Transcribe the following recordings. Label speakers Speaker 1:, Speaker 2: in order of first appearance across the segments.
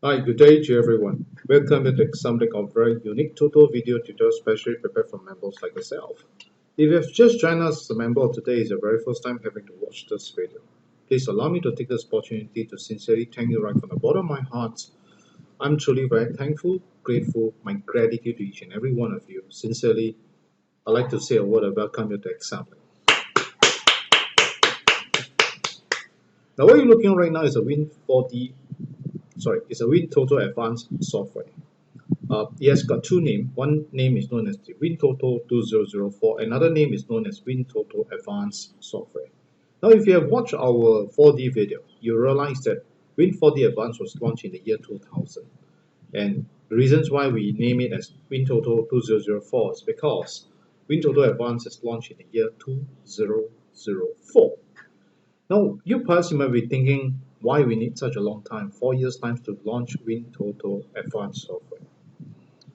Speaker 1: Hi, good day to everyone. Welcome to the Assemblix of very unique Toto video tutorial specially prepared for members like yourself. If you have just joined us as a member today is your very first time having to watch this video, please allow me to take this opportunity to sincerely thank you right from the bottom of my heart. I'm truly very thankful, grateful, my gratitude to each and every one of you. Sincerely, I'd like to say a word of welcome you to Assemblix. Now what you're looking at right now is a it's a WinToto Advance Software. It has got two names. One name is known as the WinToto 2004. Another name is known as WinToto Advance Software. Now, if you have watched our 4D video, you realize that Win4D Advance was launched in the year 2000. And the reasons why we name it as WinToto 2004 is because WinToto Advance is launched in the year 2004. Now, you perhaps might be thinking why we need such a long time, 4 years time to launch WinToto Advance Software.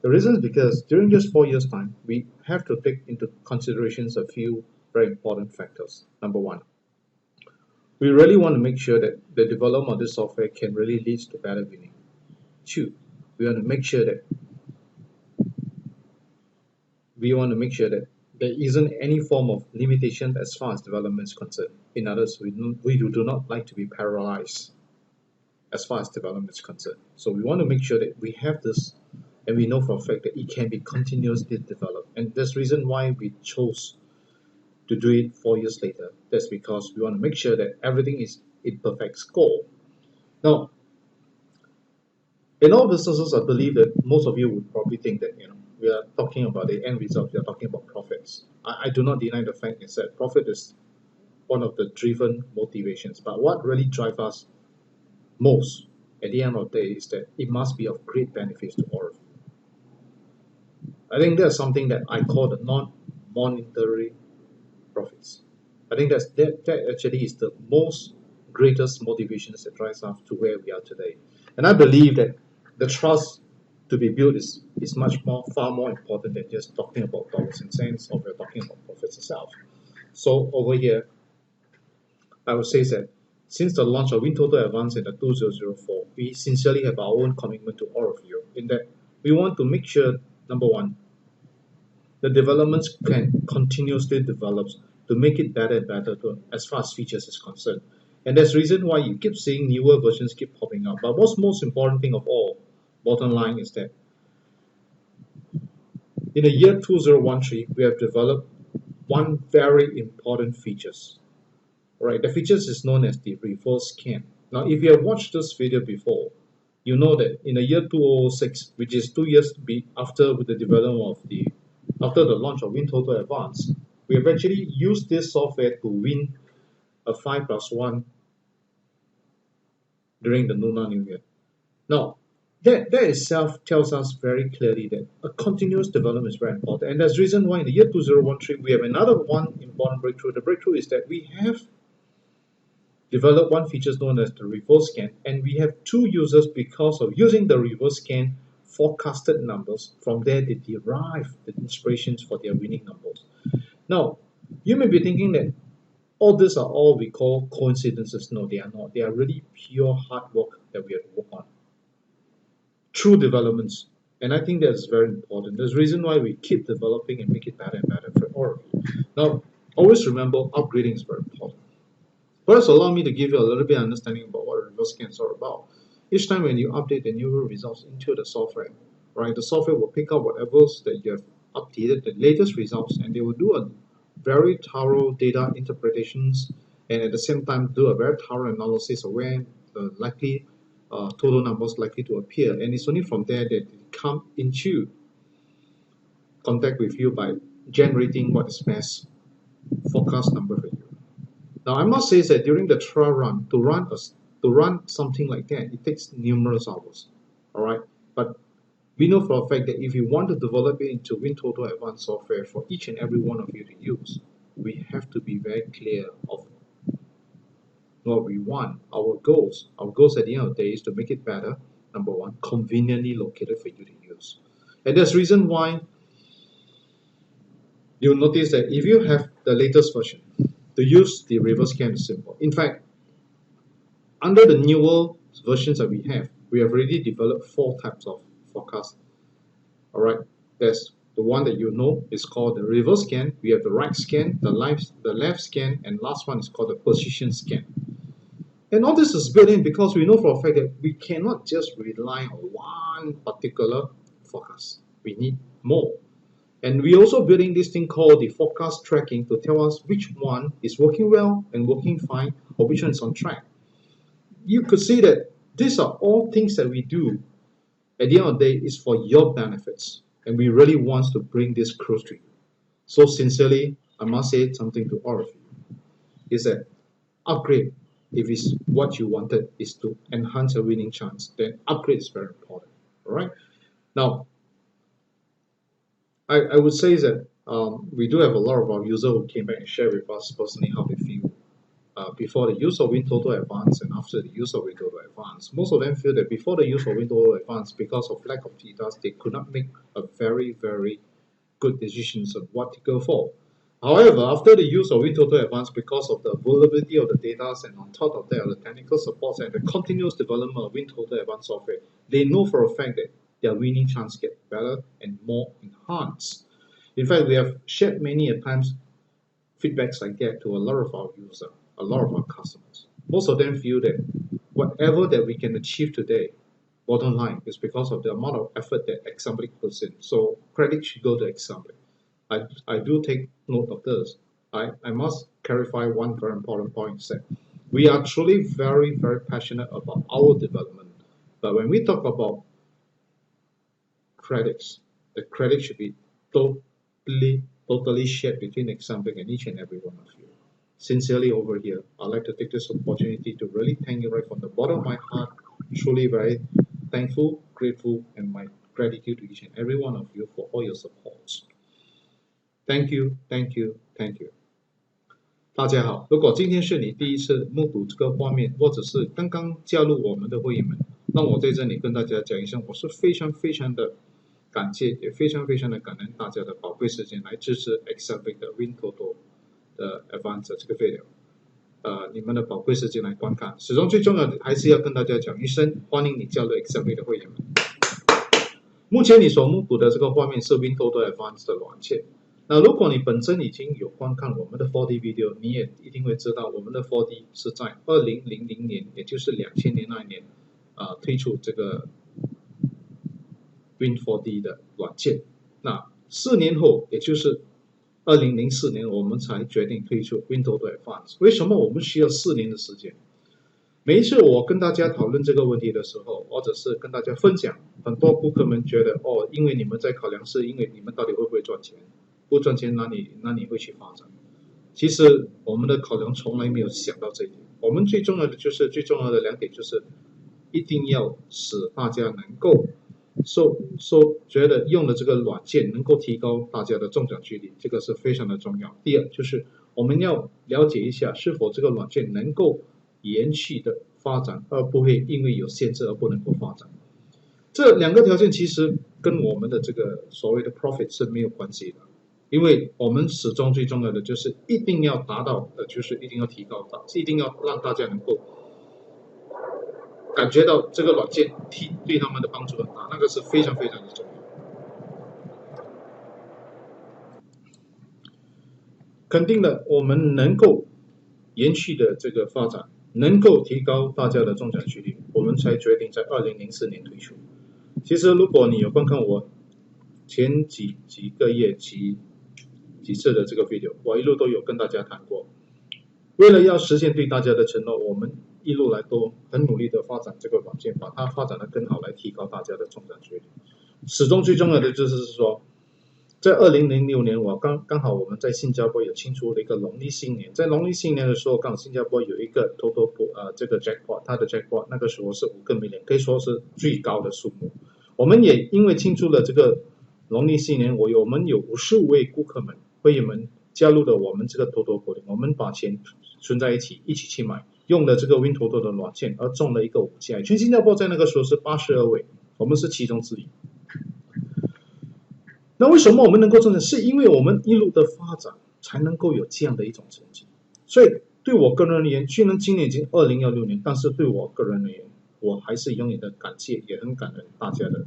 Speaker 1: The reason is because during this 4 years time, we have to take into considerations a few very important factors. Number one, we really want to make sure that the development of this software can really lead to better winning. Two, we want to make sure that there isn't any form of limitation as far as development is concerned. In others, we do not like to be paralyzed as far as development is concerned. So we want to make sure that we have this and we know for a fact that it can be continuously developed. And that's the reason why we chose to do it 4 years later. That's because we want to make sure that everything is in perfect score. Now, in all businesses, I believe that most of you would probably think that we are talking about the end result, we are talking about profits. I do not deny the fact is that profit is one of the driven motivations. But what really drives us most at the end of the day is that it must be of great benefits to all of you. I think that's something that I call the non-monetary profits. I think that actually is the most greatest motivations that drives us to where we are today. And I believe that the trust to be built is far more important than just talking about dollars and cents or we're talking about profits itself. So over here, I would say that since the launch of WinToto Advance in the 2004, we sincerely have our own commitment to all of you in that we want to make sure, number one, the developments can continuously develop to make it better and better as far as features is concerned. And that's the reason why you keep seeing newer versions keep popping up. But what's most important thing of all, bottom line, is that in the year 2013, we have developed one very important features. Right, the features is known as the reverse scan. Now, if you have watched this video before, you know that in the year 2006, which is 2 years after the development of after the launch of WinToto Advance, we have actually used this software to win a 5+1 during the Lunar New Year. Now, that itself tells us very clearly that a continuous development is very important. And that's the reason why in the year 2013, we have another one important breakthrough. The breakthrough is that we have developed one feature known as the reverse scan, and we have two users because of using the reverse scan forecasted numbers. From there, they derive the inspirations for their winning numbers. Now, you may be thinking that all these are all we call coincidences. No, they are not. They are really pure hard work that we have to work on. True developments. And I think that's very important. There's a reason why we keep developing and make it better and better for all of you. Now, always remember, upgrading is very important. First, allow me to give you a little bit of understanding about what reverse scans are about. Each time when you update the newer results into the software, right, the software will pick up whatever that you have updated, the latest results, and they will do a very thorough data interpretations and at the same time do a very thorough analysis of where the likely total numbers likely to appear. And it's only from there that they come into contact with you by generating what is best forecast number for you. Now, I must say that during the trial run, to run something like that, it takes numerous hours. All right, but we know for a fact that if you want to develop it into WinToto Advanced Software for each and every one of you to use, we have to be very clear of what we want, our goals. Our goals at the end of the day is to make it better. Number one, conveniently located for you to use, and there's reason why you'll notice that if you have the latest version, to use the reverse scan is simple. In fact, under the newer versions that we have, we have already developed 4 types of forecast. All right, there's the one that you know is called the reverse scan. We have the right scan, the left scan, and last one is called the position scan. And all this is built in because we know for a fact that we cannot just rely on one particular forecast. We need more. And we also building this thing called the forecast tracking to tell us which one is working well and working fine, or which one is on track. You could see that these are all things that we do at the end of the day is for your benefits. And we really want to bring this close to you. So sincerely, I must say something to all of you, is that upgrade, if it's what you wanted is to enhance your winning chance, then upgrade is very important. All right. Now, I would say that we do have a lot of our users who came back and shared with us personally how they feel before the use of WinToto Advance and after the use of WinToto Advance. Most of them feel that before the use of WinToto Advance, because of lack of data, they could not make a very, very good decisions on what to go for. However, after the use of WinToto Advance, because of the availability of the data and on top of that, the technical support and the continuous development of WinToto Advance software, they know for a fact that their winning chance get better and more enhanced. In fact, we have shared many a times feedbacks like that to a lot of our users, a lot of our customers. Most of them feel that whatever that we can achieve today, bottom line, is because of the amount of effort that Assemblix puts in. So credit should go to Assemblix. I do take note of this. I must clarify one very important point, is that we are truly very, very passionate about our development. But when we talk about credits, the credit should be totally shared between Assemblix and each and every one of you. Sincerely over here, I'd like to take this opportunity to really thank you right from the bottom of my heart. Truly very thankful, grateful, and my gratitude to each and every one of you for all your support. Thank you, thank you, thank you. 大家好，如果今天是你第一次目睹这个画面，或者是刚刚加入我们的会员们，那我在这里跟大家讲一声，我是非常非常的感谢，也非常非常的感恩大家的宝贵时间来支持 Assemblix 的 WinToto 的 Advance 这个 video。你们的宝贵时间来观看，始终最重要的还是要跟大家讲一声，欢迎你加入 Assemblix 的会员们。目前你所目睹的这个画面是 WinToto Advance 的软件。那如果你本身已经有观看我们的 4D video， 你也一定会知道我们的 4D 是在2000年，也就是2000年那一年推出这个 Win4D 的软件。那4年后，也就是2004年，我们才决定推出 WinToto Advance。为什么我们需要4年的时间？每一次我跟大家讨论这个问题的时候，或者是跟大家分享，很多顾客们觉得因为你们在考量是因为你们到底会不会赚钱，不赚钱哪里会去发展？其实我们的考量从来没有想到这一点。我们最重要的2点就是，一定要使大家能够觉得用的这个软件能够提高大家的中奖几率，这个是非常的重要。第二就是我们要了解一下是否这个软件能够延续的发展，而不会因为有限制而不能够发展。这2个条件其实跟我们的这个所谓的 profit 是没有关系的，因为我们始终最重要的就是一定要达到的，就是一定要提高到，一定要让大家能够感觉到这个软件对他们的帮助很大，那个是非常非常的重要。肯定的，我们能够延续的这个发展，能够提高大家的中奖几率，我们才决定在2004年推出。其实如果你有观看我前几个月几次的这个 video， 我一路都有跟大家谈过，为了要实现对大家的承诺，我们一路来都很努力的发展这个软件，把它发展的更好，来提高大家的中奖几率。始终最重要的就是说，在2006年，刚好我们在新加坡有庆祝了一个农历新年，在农历新年的时候，刚好新加坡有一个 Toto 这个 jackpot， 它的 jackpot 那个时候是5个 million， 可以说是最高的数目。我们也因为庆祝了这个农历新年，我们有55位顾客们、会员们加入了我们这个 Toto 活动，我们把钱存在一起去买，用了这个 WinToto 的软件，而中了一个5期。全新加坡在那个时候是82位，我们是其中之一。那为什么我们能够中奖？是因为我们一路的发展才能够有这样的一种成绩。所以对我个人而言，虽然今年已经2016年，但是对我个人而言，我还是永远的感谢，也很感恩大家的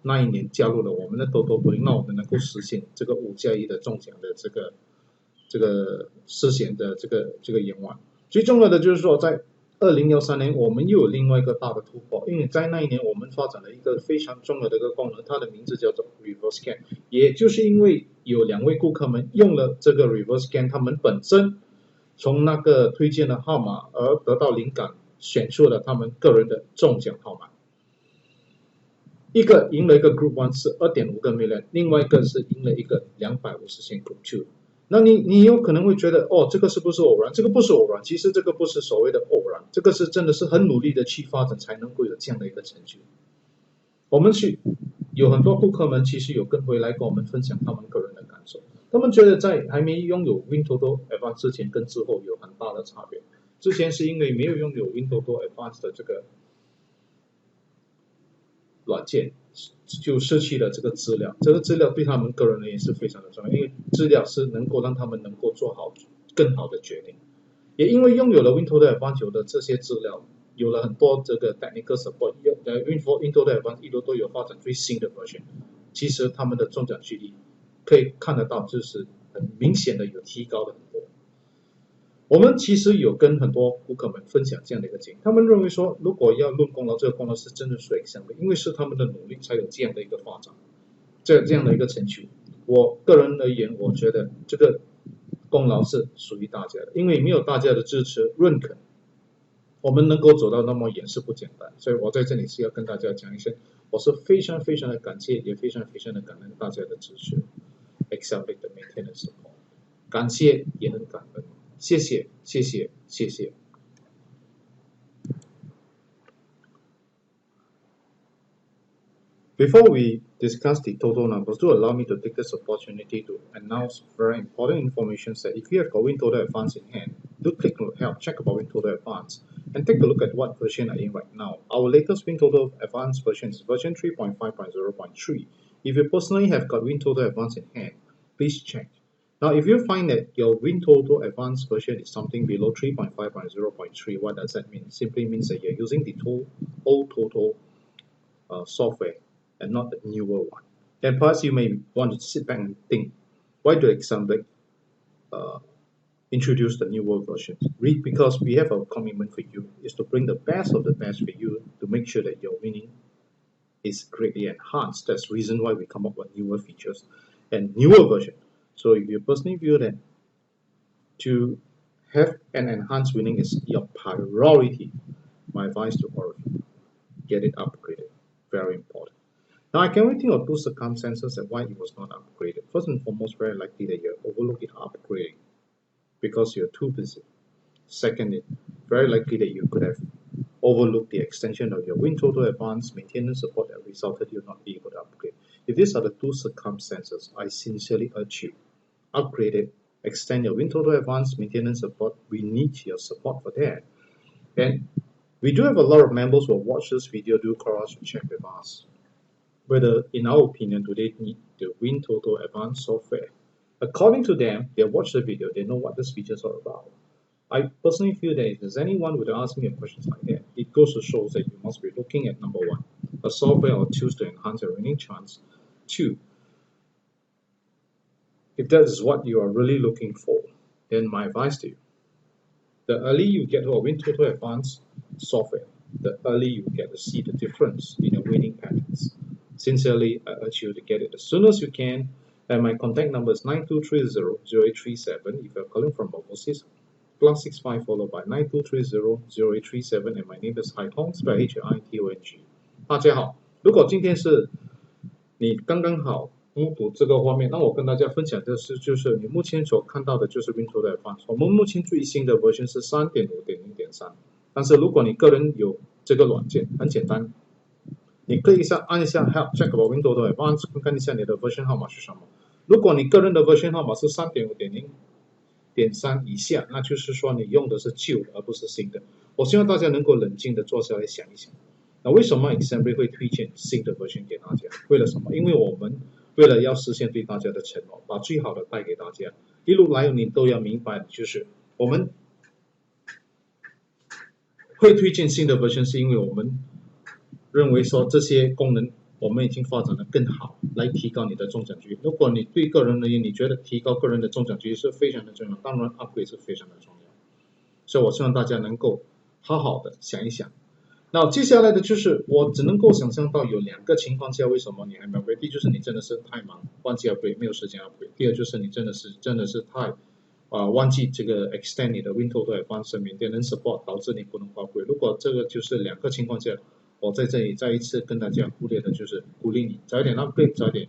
Speaker 1: 那一年加入了我们的Toto Fans，让我们能够实现这个5+1的中奖的这个实现的这个愿望。最重要的就是说，在2013年，我们又有另外一个大的突破，因为在那一年我们发展了一个非常重要的一个功能，它的名字叫做 Reverse Scan， 也就是因为有2位顾客们用了这个 Reverse Scan， 他们本身从那个推荐的号码而得到灵感，选出了他们个人的中奖号码。一个赢了一个 Group 1是2.5个 million， 另外一个是赢了一个250线 Group 2。那你有可能会觉得，哦，这个是不是偶然？这个不是偶然，其实这个不是所谓的偶然，这个是真的是很努力的去发展才能够有这样的一个成就。我们有很多顾客们其实有跟回来跟我们分享他们个人的感受，他们觉得在还没拥有 WinToto Advance 之前跟之后有很大的差别。之前是因为没有拥有 WinToto Advance 的这个软件，就失去了这个资料，这个资料对他们个人而言是非常的重要，因为资料是能够让他们能够做好更好的决定。也因为拥有了 WinToto Advance 的这些资料，有了很多这个 technical support，WinToto Advance 一路都有发展最新的 version， 其实他们的中奖几率可以看得到，就是很明显的有提高了很多。我们其实有跟很多顾客们分享这样的一个经验，他们认为说，如果要论功劳，这个功劳是真的属于Assemblix，因为是他们的努力才有这样的一个发展，这样的一个成就。我个人而言，我觉得这个功劳是属于大家的，因为没有大家的支持认可，我们能够走到那么远是不简单。所以我在这里是要跟大家讲一声，我是非常非常的感谢，也非常非常的感恩大家的支持 ，Assemblix 的maintenance support， 感谢也很感恩。谢谢，谢谢，谢谢。Before we discuss the total numbers, do allow me to take this opportunity to announce very important information that if you have got WinToto Advance in hand, do click on help, check about WinToto Advance, and take a look at what version I'm in right now. Our latest WinToto Advance version is version 3.5.0.3. If you personally have got WinToto Advance in hand, please check. Now, if you find that your WinToto Advanced version is something below 3.5.0.3, what does that mean? It simply means that you're using the old Toto software and not the newer one. And perhaps you may want to sit back and think, why do Assemblix introduce the newer versions? Because we have a commitment for you, is to bring the best of the best for you to make sure that your winning is greatly enhanced. That's the reason why we come up with newer features and newer version. So if you personally feel that to have an enhanced winning is your priority, my advice to all of you, get it upgraded. Very important. Now I can only think of 2 circumstances and why it was not upgraded. First and foremost, very likely that you overlooked it upgrading because you're too busy. Secondly, very likely that you could have overlooked the extension of your WinToto Advance maintenance support that resulted you not being able to upgrade. If these are the 2 circumstances, I sincerely urge you, upgrade it, extend your WinToto Advanced maintenance support. We need your support for that. And we do have a lot of members who watch this video do cross check with us whether, in our opinion, do they need the WinToto Advance software. According to them, they watch the video, they know what this feature is all about. I personally feel that if there's anyone who would ask me a question like that, it goes to show that you must be looking at number 1, a software or tools to enhance your winning chance. 2, if that is what you are really looking for, then my advice to you, the early you get to a WinToto Advance software, the early you get to see the difference in your winning patterns. Sincerely, I urge you to get it as soon as you can, and my contact number is 9230-0837 if you're calling from overseas, +65 followed by 9230-0837, and my name is Hai Tong, spelled H-A-I-T-O-N-G. 大家好，如果今天是你刚刚好目睹这个画面，那我跟大家分享的是，就是你目前所看到的就是 WinToto Advance。我们目前最新的 version 是 3.5.0.3， 但是如果你个人有这个软件，很简单，你可以按一下 Help Check about WinToto Advance， 看一下你的 version 号码是什么。如果你个人的 version 号码是 3.5.0.3 以下，那就是说你用的是旧的，而不是新的。我希望大家能够冷静的坐下来想一想。那为什么 Assemblix 会推荐新的 version 给大家？为了什么？因为我们为了要实现对大家的承诺，把最好的带给大家。一路来你都要明白，就是我们会推荐新的 version 是因为我们认为说这些功能我们已经发展得更好，来提高你的中奖几率。如果你对个人而言，你觉得提高个人的中奖几率是非常的重要，当然 upgrade 是非常的重要。所以我希望大家能够好好的想一想。那接下来的就是我只能够想象到有两个情况下，为什么你还没有 upgrade？第一就是你真的是太忙，忘记 upgrade，没有时间 upgrade。第二就是你真的是太忘记这个 extend 你的 WinToto Advance Maintenance Support， 导致你不能 upgrade。如果这个就是两个情况下，我在这里再一次跟大家忽略的就是鼓励你早一点 upgrade， 早一点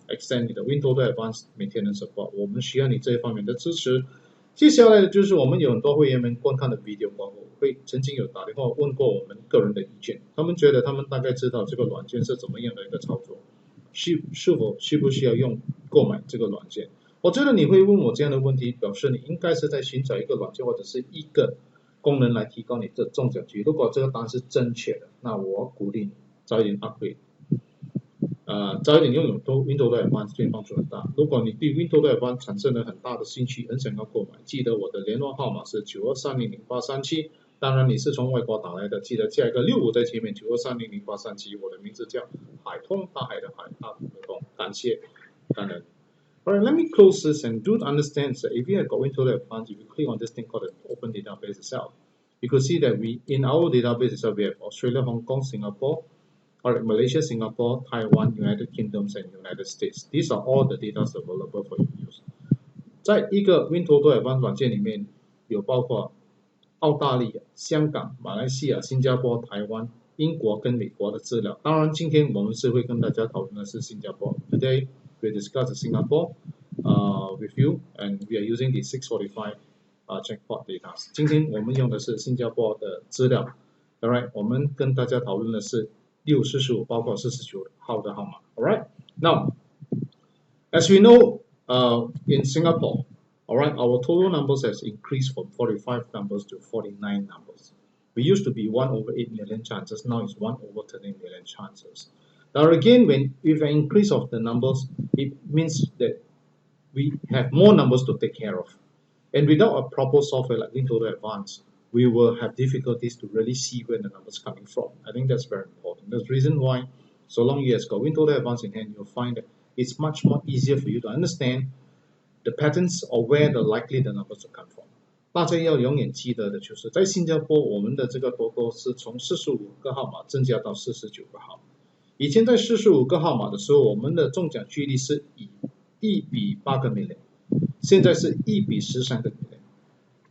Speaker 1: extend 你的 WinToto Advance Maintenance Support。我们需要你这一方面的支持。接下来的就是我们有很多会员们观看的 video 过后，会曾经有打电话问过我们个人的意见，他们觉得他们大概知道这个软件是怎么样的一个操作，是否需不需要购买这个软件。我觉得你会问我这样的问题，表示你应该是在寻找一个软件或者是一个功能来提高你的中奖几率。如果这个答案是正确的，那我鼓励你早一点 upgrade。早一点拥有WinToto Advance 对你帮助很大。如果你对 WinToto Advance 产生了很大的兴趣，很想要购买，记得我的联络号码是92300837。当然你是从外国打来的，记得加一个65在前面，92300837。我的名字叫海通，大海的海，大同的同。感谢，感恩。Alright, let me close this and do understand that if you have got WinToto Advance, if you click on this thing called the Open Database itself, you could see that in our database itself, we have Australia, Hong Kong, Singapore, Malaysia, Singapore, Taiwan, United Kingdoms, and United States. These are all the data available for you to use. 在一个 WinToto Advance 软件里面，有包括澳大利亚、香港、马来西亚、新加坡、台湾、英国跟美国的资料。当然，今天我们是会跟大家讨论的是新加坡。Today we discuss Singapore with you, and we are using the 645 jackpot data. 今天我们用的是新加坡的资料。Alright， 我们跟大家讨论的是645，包括49号的号码。Alright, now as we know, in Singapore, alright, our total numbers has increased from 45 numbers to 49 numbers. We used to be 1 over 8 million chances, now it's 1 over 13 million chances. Now again, with an increase of the numbers, it means that we have more numbers to take care of. And without a proper software like WinToto Advance, we will have difficulties to really see where the numbers coming from. I think that's very important. That's the reason why, so long you have got WinToto Advance in hand, you'll find that it's much more easier for you to understand the patterns or where the likely the numbers will come from. 大家要永远记得的就是，在新加坡，我们的这个多多是从45个号码增加到49个号码。以前在45个号码的时候，我们的中奖几率是以1比8个 million， 现在是1比13个 million。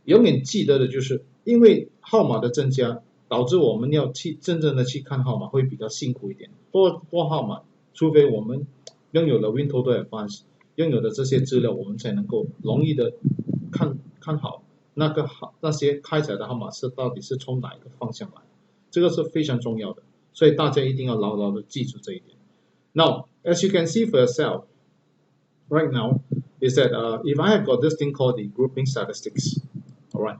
Speaker 1: 永远记得的就是，因为号码的增加，导致我们要真正的去看号码会比较辛苦一点。多号码，除非我们拥有了 WinToto Advance， 拥有的这些资料，我们才能够容易的看好那些开彩的号码到底是从哪一个方向来，这个是非常重要的，所以大家一定要牢牢的记住这一点。Now, as you can see for yourself, right now, is that if I have got this thing called the grouping statistics, alright,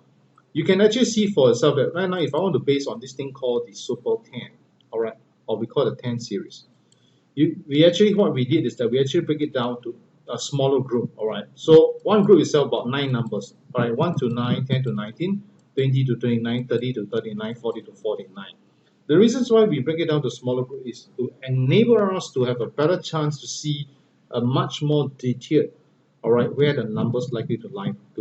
Speaker 1: you can actually see for yourself that right now, if I want to base on this thing called the Super 10, alright, or we call it the 10 series, what we did is that we actually break it down to a smaller group, alright. So one group itself about 9 numbers, alright, 1 to 9, 10 to 19, 20 to 29, 30 to 39, 40 to 49. The reasons why we break it down to smaller group is to enable us to have a better chance to see a much more detailed, alright, where the numbers likely to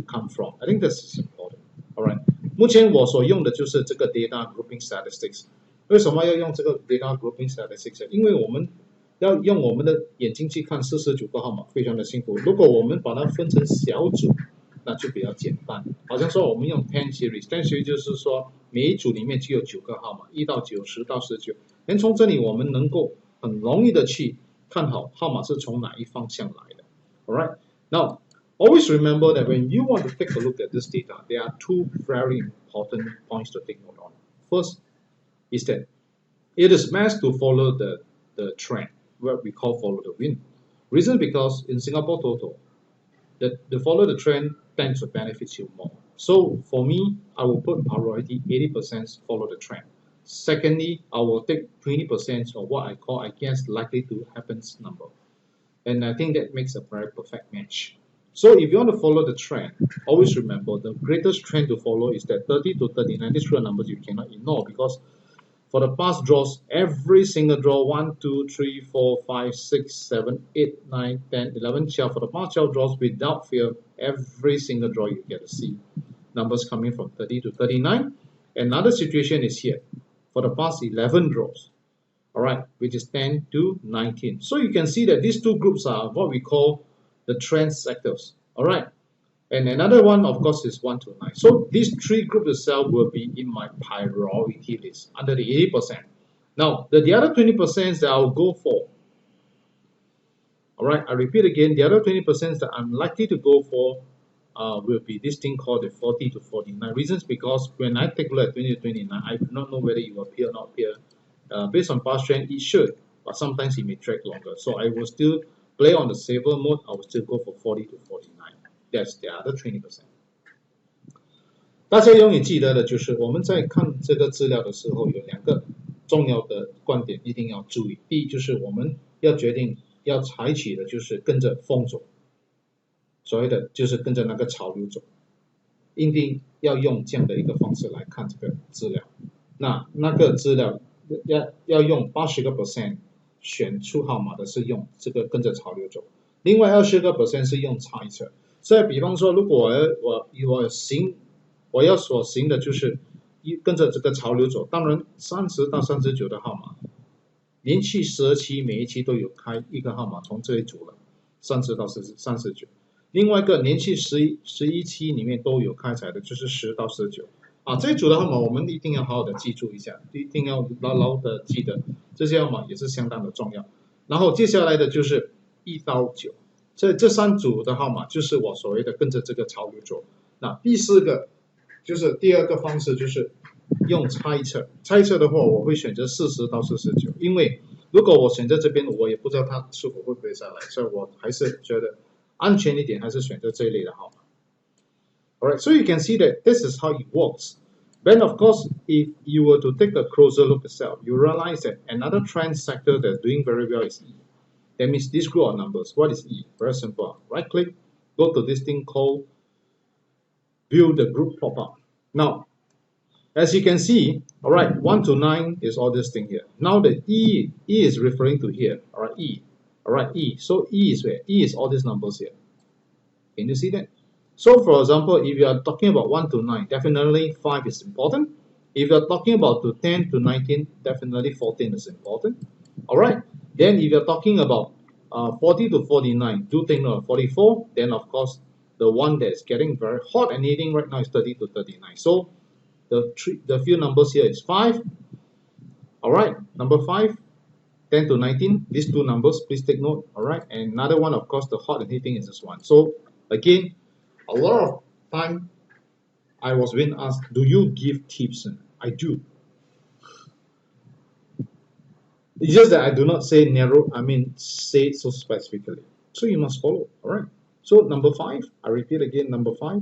Speaker 1: come from. I think that's important, alright. 目前我所用的就是这个 data grouping statistics. 为什么要用这个 data grouping statistics？ 因为我们要用我们的眼睛去看49个号码，非常的辛苦。如果我们把它分成小组，那就比较简单。好像说我们用 10 series，10 series 就是说每一组里面只有9个号码，1到9、10到19。然后从这里我们能够很容易的去看好号码是从哪一方向来的。Alright, now always remember that when you want to take a look at this data, there are 2 very important points to take note on. First is that it is best to follow the trend, what we call follow the wind. Reason because in Singapore Toto, the follow the trend tends to benefit you more. So for me, I will put priority 80% follow the trend. Secondly, I will take 20% of what I call, I guess, likely to happen number. And I think that makes a very perfect match. So if you want to follow the trend, always remember the greatest trend to follow is that 30 to 39. These three numbers you cannot ignore because for the past draws, every single draw 1, 2, 3, 4, 5, 6, 7, 8, 9, 10, 11, 12. For the past 12 draws, without fear, every single draw you get to see numbers coming from 30 to 39. Another situation is here for the past 11 draws, all right, which is 10 to 19. So you can see that these two groups are what we call the trend sectors, all right. And another one, of course, is 1 to 9. So these three groups itself will be in my priority list under the 80%. Now, the other 20% that I'll go for, all right, I repeat again, the other 20% that I'm likely to go for will be this thing called the 40 to 49. Reasons because when I take a look at 20 to 29, I do not know whether it will appear or not appear. Based on past trend, it should, but sometimes it may drag longer. So I will still play on the saver mode. I will still go for 40 to 49. That's the other 20%。大家永远记得的就是我们在看这个资料的时候，有两个重要的观点一定要注意。第一就是我们要决定要采取的就是跟着风走，所谓的就是跟着那个潮流走，一定要用这样的一个方式来看这个资料。那个资料要用80%选出号码的是用这个跟着潮流走，另外20%是用猜测。所以比方说，如果我要所行的就是跟着这个潮流走，当然30到39的号码，连续12期每一期都有开一个号码从这里组了30到39，另外一个连续11期里面都有开彩的就是10到19啊，这一组的号码我们一定要好好的记住一下，一定要牢牢的记得，这些号码也是相当的重要。然后接下来的就是1到9。所以这3组的号码就是我所谓的跟着这个潮流走。那第四个就是第二个方式，就是用猜测。猜测的话，我会选择40到49，因为如果我选择这边，我也不知道它是否会不会下来，所以我还是觉得安全一点，还是选择这一类的号码。Alright, so you can see that this is how it works. Then of course, if you were to take a closer look yourself, you realize that another trend sector that's doing very well is E. That means this group of numbers. What is E? Very simple. Right click, go to this thing called View the Group Pop-up. Now, as you can see, all right, 1 to 9 is all this thing here. Now the E is referring to here. All right, E. All right, E. So E is where? E is all these numbers here. Can you see that? So for example, if you are talking about 1 to 9, definitely 5 is important. If you are talking about to 10 to 19, definitely 14 is important. All right. Then if you're talking about 40 to 49, do take note of 44. Then of course, the one that's getting very hot and hitting right now is 30 to 39. So the few numbers here is 5. All right, number 5, 10 to 19. These two numbers, please take note. All right, and another one, of course, the hot and hitting is this one. So again, a lot of time I was being asked, do you give tips? I do. It's just that I do not say narrow, say it so specifically. So you must follow, all right? So number 5, I repeat again, number 5,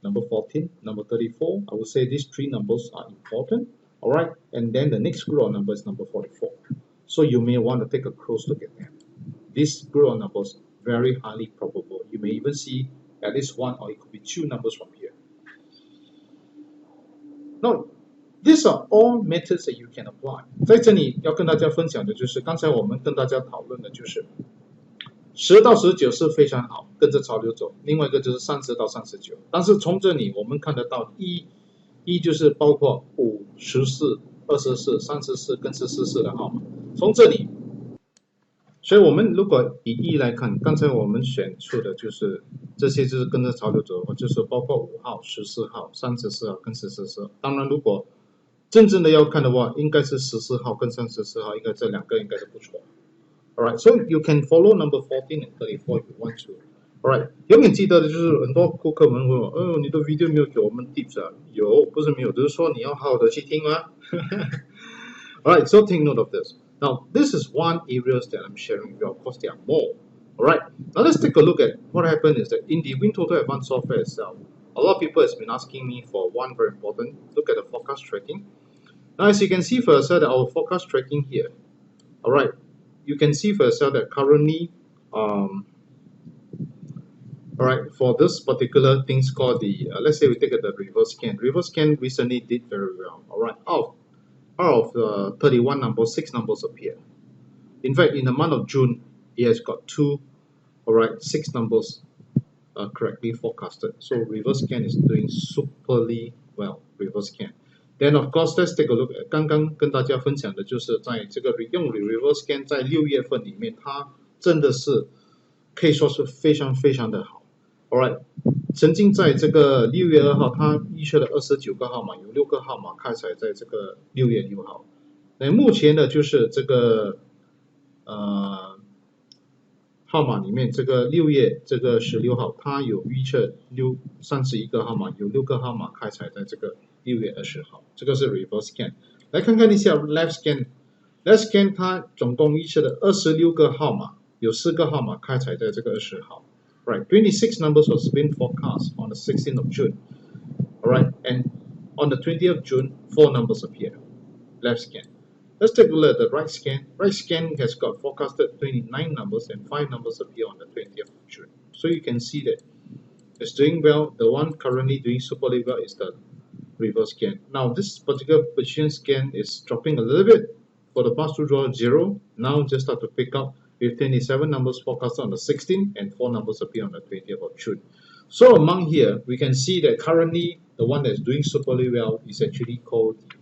Speaker 1: number 14, number 34. I will say these three numbers are important, all right? And then the next group of numbers is number 44. So you may want to take a close look at them. This group of numbers, very highly probable. You may even see at least one or it could be two numbers from here. Now, these are all methods that you can apply. 在这里要跟大家分享的就是刚才我们跟大家讨论的就是10到19是非常好，跟着潮流走。另外一个就是30到39。但是从这里我们看得到一就是包括5、14、24、34跟44的号码。从这里，所以我们如果以1来看，刚才我们选出的就是这些就是跟着潮流走，就是包括5号、14号、34号跟44号。当然，如果真正的要看的话，应该是14号跟34号，应该这两个应该是不错。Alright, so you can follow number 14 and 34 if you want to. Alright, 永远记得的就是很多顾客们问我，你的 video 没有给我们 tips 啊？有，不是没有，只是说你要好好的去听啊。Alright, so take note of this. Now, this is one area that I'm sharing with you. Of course, there are more. Alright, now let's take a look at what happened is that in the WinToto Advance Software itself, a lot of people has been asking me for one very important look at the forecast tracking. Now, as you can see for yourself, our forecast tracking here. Alright, you can see for yourself that currently All right, for this particular things called the, let's say we take the reverse scan. Reverse scan recently did very well. All right, out of 31 numbers, 6 numbers appear. In fact, in the month of June, it has got 2, all right, 6 numbers correctly forecasted. So reverse scan is doing superly well. Reverse scan. Then of course, let's take a look. 刚刚跟大家分享的就是在这个用 reverse scan 在6月份里面，它真的是可以说是非常非常的好。All right， 曾经在这个6月2号，它预测了29个号码，有6个号码开采在这个6月6号。那目前的就是这个号码里面，这个6月这个16号，它有预测31个号码，有6个号码开采在这个6月20号，这个是 reverse scan。来看看一下 left scan，left scan 它总共预测了26个号码，有4个号码开采在这个20号。Right, 26 numbers was been forecast on the 16th of June. All right, and on the 20th of June, 4 numbers appear. Left scan. Let's take a look at the right scan. Right scan has got forecasted 29 numbers and 5 numbers appear on the 20th of June. So you can see that it's doing well. The one currently doing superly well is the reverse scan. Now this particular position scan is dropping a little bit. For the past 2 draw 0, now just start to pick up with 27 numbers forecasted on the 16th and 4 numbers appear on the 20th of June. So among here, we can see that currently the one that's doing superly well is actually called the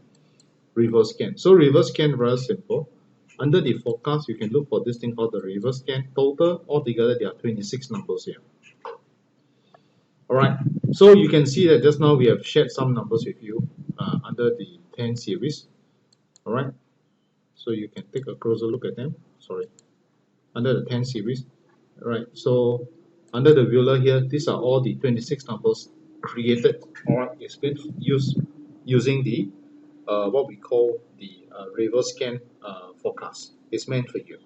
Speaker 1: reverse scan. So reverse scan very simple. Under the forecast, you can look for this thing called the reverse scan. Total altogether there are 26 numbers here. Alright, so you can see that just now we have shared some numbers with you under the 10 series. Alright, so you can take a closer look at them. Sorry. Under the 10 series. Alright, so under the viewer here, these are all the 26 numbers created. Alright, it's been used using the what we call the reverse scan forecast. It's meant for you.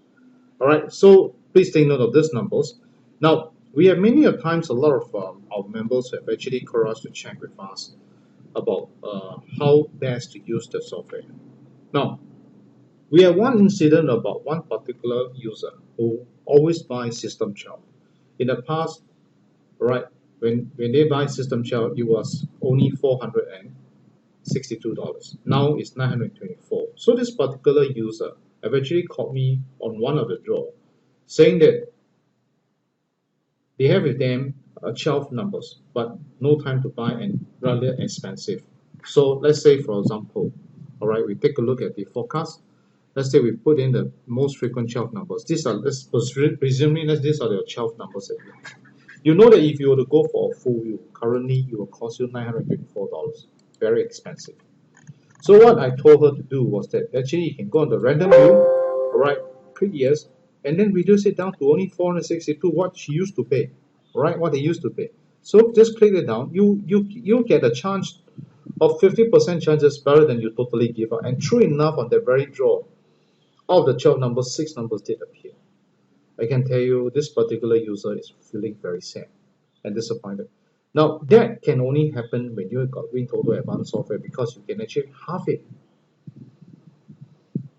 Speaker 1: Alright, so please take note of these numbers. Now, we have many a times a lot of our members have actually called us to check with us about how best to use the software. Now, we have one incident about one particular user who always buys System Child. In the past, right, when they buy System Child, it was only $462. Now it's $924. So this particular user have actually called me on one of the draw, saying that they have with them 12 numbers, but no time to buy and rather expensive. So let's say, for example, all right, we take a look at the forecast. Let's say we put in the most frequent 12 numbers. These are, presuming that these are the 12 numbers that you have. You know that if you were to go for a full view, currently it will cost you $924. Very expensive. So what I told her to do was that actually you can go on the random view, alright, click yes, and then reduce it down to only 462, what she used to pay, alright, what they used to pay. So just click it down, you get a chance of 50% chances better than you totally give up. And true enough, on the very draw, out of the 12 numbers, 6 numbers did appear. I can tell you this particular user is feeling very sad and disappointed. Now, that can only happen when you got WinToto Advance Software because you can actually halve it.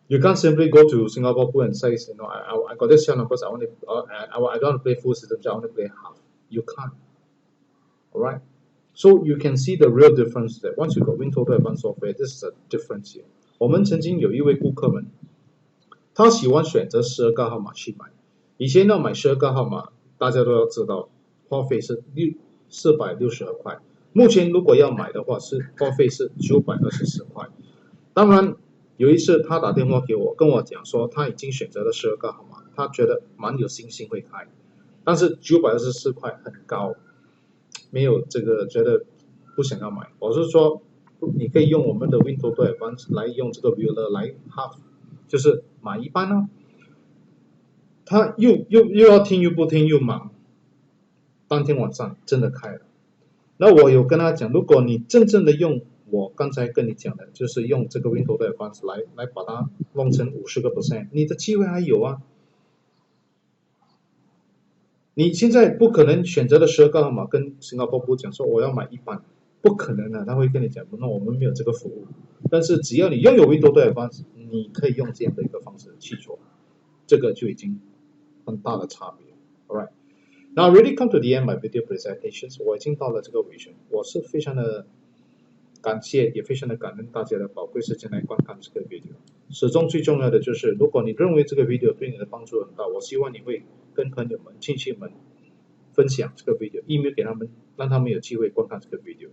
Speaker 1: You can't simply go to Singapore Pool and say, you know, I got this 12 numbers, I don't want to play full system, I want to play half. You can't. Alright? So you can see the real difference that once you got WinToto Advance Software, this is a difference here. 我们曾经有一位顾客们，他喜欢选择12个号码去买。以前要买12个号码，大家都要知道，花费是462块。目前如果要买的话，是花费是924块。当然，有一次他打电话给我，跟我讲说他已经选择了12个号码，他觉得蛮有信心会开，但是924块很高，没有这个觉得不想要买。我是说，你可以用我们的 WinToto Advance 来用这个 Viewer 来 half， 就是买一半呢。他又要听又不听又忙，当天晚上真的开了。那我有跟他讲，如果你真正的用我刚才跟你讲的，就是用这个 WinToto Advance 来把它弄成50%，你的机会还有啊。你现在不可能选择了12个号码跟新加坡部讲说我要买一半，不可能的，他会跟你讲，那我们没有这个服务。但是只要你拥有 WinToto Advance， 你可以用这样的一个方式去做，这个就已经很大的差别。Alright， Now already come to the end of my video presentations， 我已经到了这个尾声，我是非常的感谢，也非常的感恩大家的宝贵时间来观看这个 video。始终最重要的就是，如果你认为这个 video 对你的帮助很大，我希望你会跟朋友们、亲戚们分享这个 video，email 给他们，让他们有机会观看这个 video。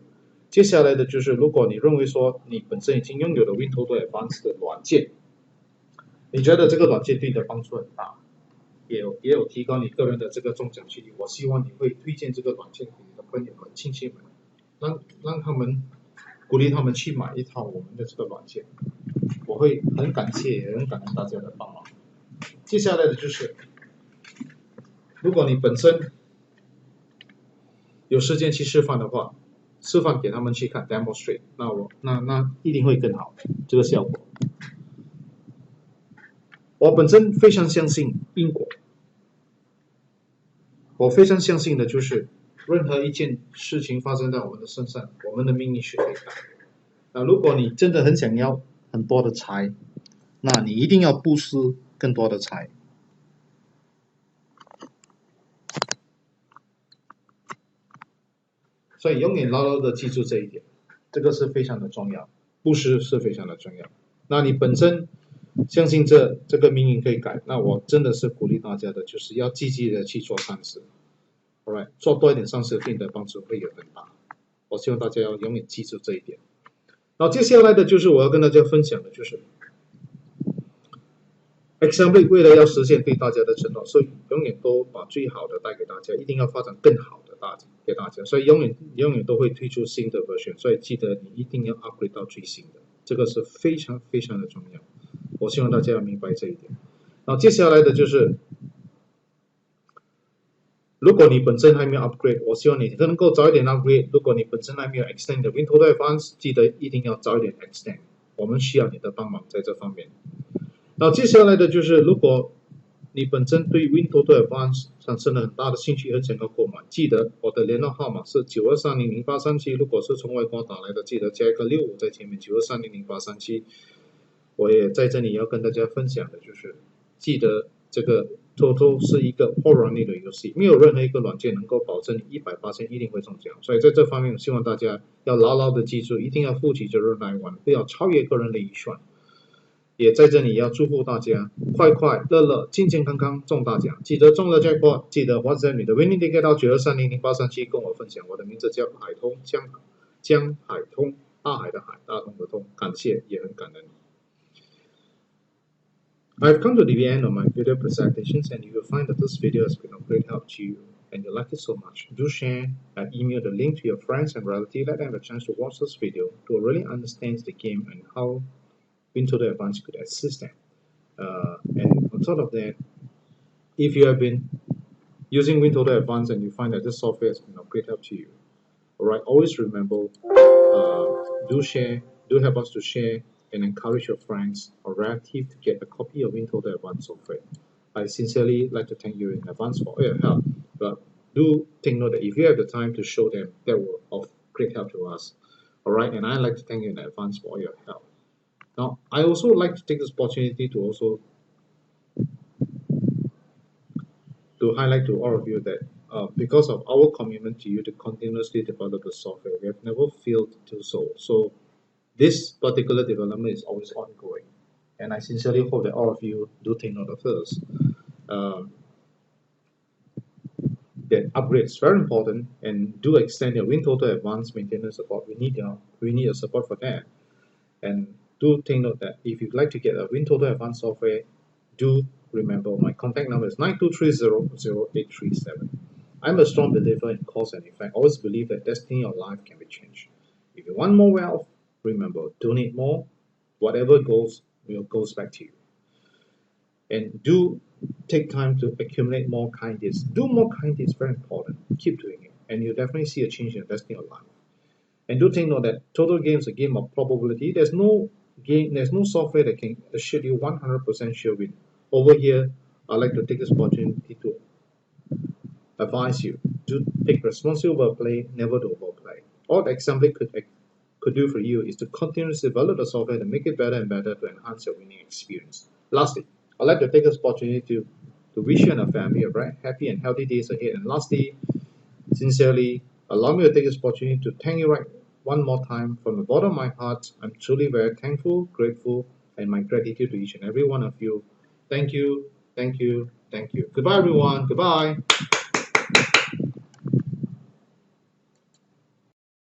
Speaker 1: 接下来的就是，如果你认为说你本身已经拥有了 WinToto Advance 的软件，你觉得这个软件对你的帮助很大，也有提高你个人的这个中奖几率，我希望你会推荐这个软件给你的朋友们、亲戚们，让他们鼓励他们去买一套我们的这个软件，我会很感谢，也很感恩大家的帮忙。接下来的就是，如果你本身有时间去示范的话，示范给他们去看 demonstrate， 那一定会更好这个效果。我本身非常相信因果，我非常相信的就是任何一件事情发生在我们的身上，我们的命运是可以改的。那如果你真的很想要很多的财，那你一定要布施更多的财。所以永远牢牢的记住这一点，这个是非常的重要，布施是非常的重要。那你本身相信这个命运可以改，那我真的是鼓励大家的，就是要积极的去做善事。Alright， 做多一点善事对你的帮助会有很大。我希望大家要永远记住这一点。然后接下来的就是我要跟大家分享的就是 Assemblix 为了要实现对大家的承诺，所以永远都把最好的带给大家，一定要发展更好的给大家，所以永远都会推出新的 version， 所以记得你一定要 upgrade 到最新的，这个是非常非常的重要。我希望大家要明白这一点。然后接下来的就是，如果你本身还没有 upgrade， 我希望你能够早一点 upgrade。如果你本身还没有 extend 的 WinToto Advance， 记得一定要早一点 extend， 我们需要你的帮忙在这方面。然后接下来的就是，如果你本身对 WinToto Advance 产生了很大的兴趣，很想要购买，记得我的联络号码是92300837，如果是从外国打来的，记得加一个65在前面，92300837。我也在这里要跟大家分享的就是，记得这个 Toto 是一个 horror 类的游戏，没有任何一个软件能够保证你100%一定会中奖，所以在这方面，希望大家要牢牢的记住，一定要负起责任来玩，不要超越个人的预算。也在这里要祝福大家快快乐乐、健健康康中大奖！记得中了 jackpot， 记得 WhatsApp 你的 winning ticket 到92300837跟我分享。我的名字叫海通，江海通，大海的海，大通的通，感谢也很感恩。I've come to the end of my video presentations, and you will find that this video has been of great help to you, and you like it so much. Do share and email the link to your friends and relatives. Let them have a chance to watch this video to really understand the game and how WinToto Advance could assist them. And on top of that, if you have been using WinToto Advance and you find that this software has been of great help to you, alright, always remember, do share, do help us to share and encourage your friends or relatives to get a copy of WinToto Advance software. I sincerely like to thank you in advance for your help, but do take note that if you have the time to show them, that will of great help to us. Alright, and I'd like to thank you in advance for your help. Now, I also like to take this opportunity to also highlight to all of you that because of our commitment to you to continuously develop the software, we have never failed to do so. So this particular development is always ongoing, and I sincerely hope that all of you do take note of this. That upgrade is very important, and do extend your WinToto Advanced maintenance support. We need your support for that, and do take note that if you'd like to get a WinToto Advanced software, do remember my contact number is 92300837. I'm a strong believer in cause and effect. I always believe that destiny of life can be changed. If you want more wealth, remember, donate more. Whatever goes back to you. And do take time to accumulate more kind deeds. Do more kind deeds, very important. Keep doing it, and you'll definitely see a change in the destiny of life. And do take note that Toto game is a game of probability. There's no software that can assure you 100% sure win. Over here, I'd like to take this opportunity to advise you to take responsible play, never to overplay. All the Assemblix could do for you is to continuously develop the software to make it better and better to enhance your winning experience. Lastly, I'd like to take this opportunity to to wish you and your family a very happy and healthy days ahead. And lastly, sincerely, allow me to take this opportunity to thank you right one more time from the bottom of my heart. I'm truly very thankful, grateful, and my gratitude to each and every one of you. Thank you, thank you, thank you. Goodbye, everyone. Goodbye.